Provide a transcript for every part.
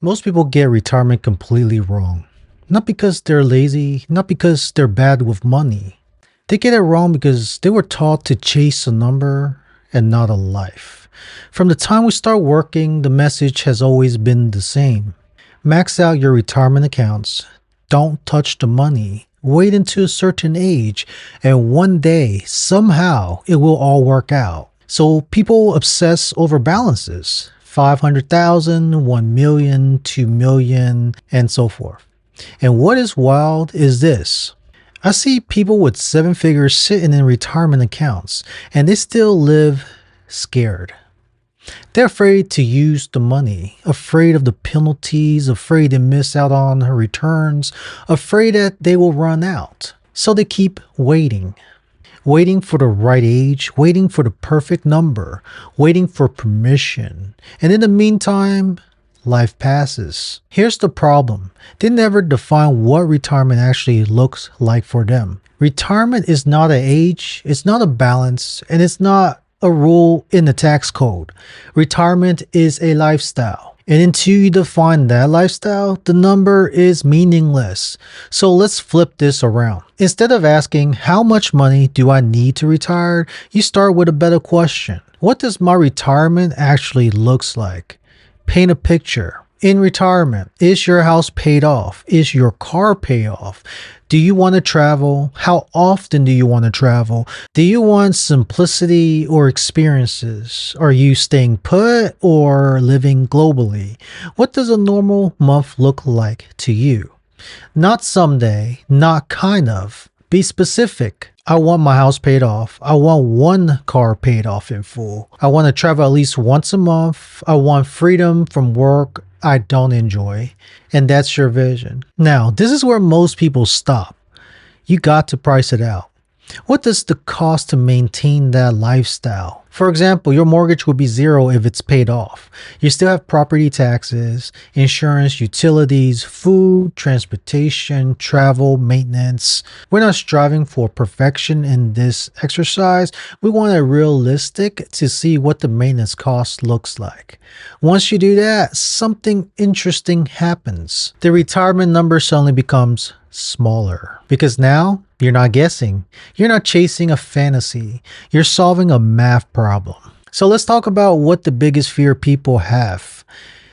Most people get retirement completely wrong. Not because they're lazy, not because they're bad with money. They get it wrong because they were taught to chase a number and not a life. From the time we start working, the message has always been the same. Max out your retirement accounts. Don't touch the money. Wait until a certain age, and one day, somehow, it will all work out. So people obsess over balances. 500,000, 1 million, 2 million, and so forth. And what is wild is this. I see people with 7 figures sitting in retirement accounts, and they still live scared. They're afraid to use the money, afraid of the penalties, afraid to miss out on returns, afraid that they will run out. So they keep waiting. Waiting for the right age, waiting for the perfect number, waiting for permission. And in the meantime, life passes. Here's the problem. They never define what retirement actually looks like for them. Retirement is not an age, it's not a balance, and it's not a rule in the tax code. Retirement is a lifestyle. And until you define that lifestyle, the number is meaningless. So let's flip this around. Instead of asking, how much money do I need to retire? You start with a better question. What does my retirement actually looks like? Paint a picture. In retirement, is your house paid off? Is your car paid off? Do you want to travel? How often do you want to travel? Do you want simplicity or experiences? Are you staying put or living globally? What does a normal month look like to you? Not someday, not kind of. Be specific. I want my house paid off. I want one car paid off in full. I want to travel at least once a month. I want freedom from work I don't enjoy. And that's your vision. Now, this is where most people stop. You got to price it out. What does the cost to maintain that lifestyle? For example, your mortgage would be zero if it's paid off. You still have property taxes, insurance, utilities, food, transportation, travel, maintenance. We're not striving for perfection in this exercise. We want it realistic to see what the maintenance cost looks like. Once you do that, something interesting happens. The retirement number suddenly becomes smaller because now you're not guessing. You're not chasing a fantasy. You're solving a math problem. So let's talk about what the biggest fear people have.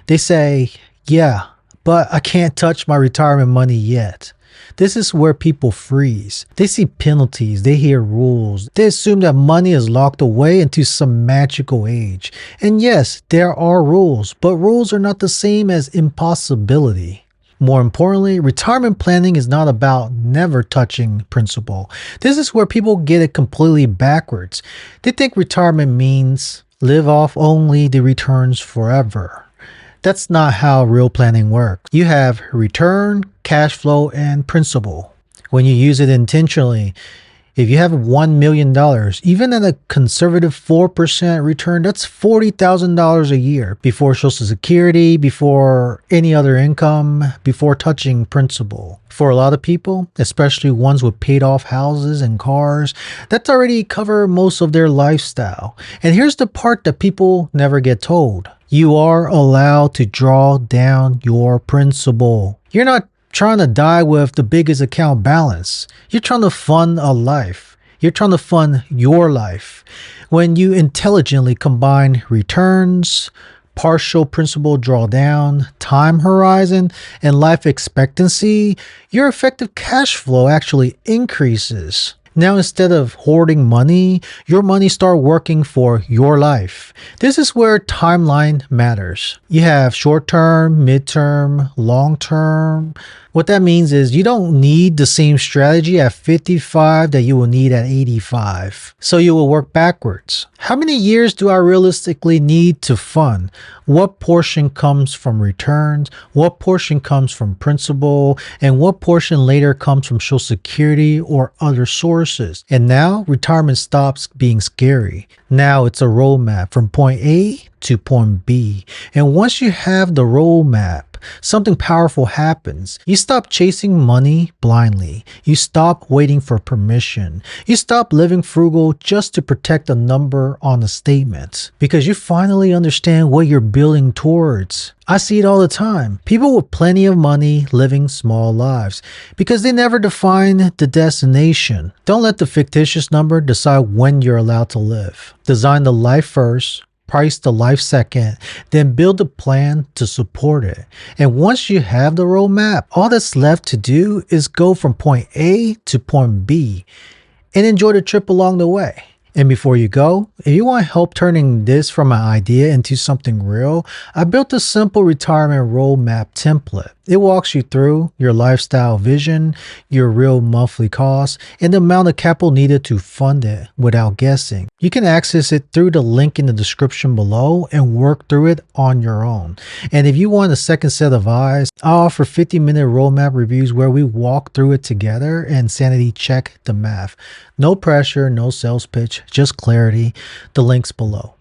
They say, yeah, but I can't touch my retirement money yet. This is where people freeze. They see penalties, they hear rules, they assume that money is locked away into some magical age. And yes, there are rules, but rules are not the same as impossibility. More importantly, retirement planning is not about never touching principal. This is where people get it completely backwards. They think retirement means live off only the returns forever. That's not how real planning works. You have return, cash flow, and principal. When you use it intentionally, if you have $1 million, even at a conservative 4% return, that's $40,000 a year before Social Security, before any other income, before touching principal. For a lot of people, especially ones with paid off houses and cars, that's already covered most of their lifestyle. And here's the part that people never get told. You are allowed to draw down your principal. You're not trying to die with the biggest account balance. You're trying to fund a life. You're trying to fund your life. When you intelligently combine returns, partial principal drawdown, time horizon, and life expectancy, your effective cash flow actually increases. Now, instead of hoarding money, your money start working for your life. This is where timeline matters. You have short-term, mid-term, long-term. What that means is you don't need the same strategy at 55 that you will need at 85. So you will work backwards. How many years do I realistically need to fund? What portion comes from returns? What portion comes from principal? And what portion later comes from Social Security or other sources? And now retirement stops being scary. Now it's a roadmap from point A to point B. And once you have the roadmap, something powerful happens. You stop chasing money blindly. You stop waiting for permission. You stop living frugal just to protect a number on a statement, because you finally understand what you're building towards. I see it all the time. People with plenty of money living small lives because they never define the destination. Don't let the fictitious number decide when you're allowed to live. Design the life first, price the life second, then build a plan to support it. And once you have the roadmap, all that's left to do is go from point A to point B and enjoy the trip along the way. And before you go, if you want help turning this from an idea into something real, I built a simple retirement roadmap template. It walks you through your lifestyle vision, your real monthly costs, and the amount of capital needed to fund it without guessing. You can access it through the link in the description below and work through it on your own. And if you want a second set of eyes, I offer 50-minute roadmap reviews where we walk through it together and sanity check the math. No pressure, no sales pitch, just clarity. The link's below.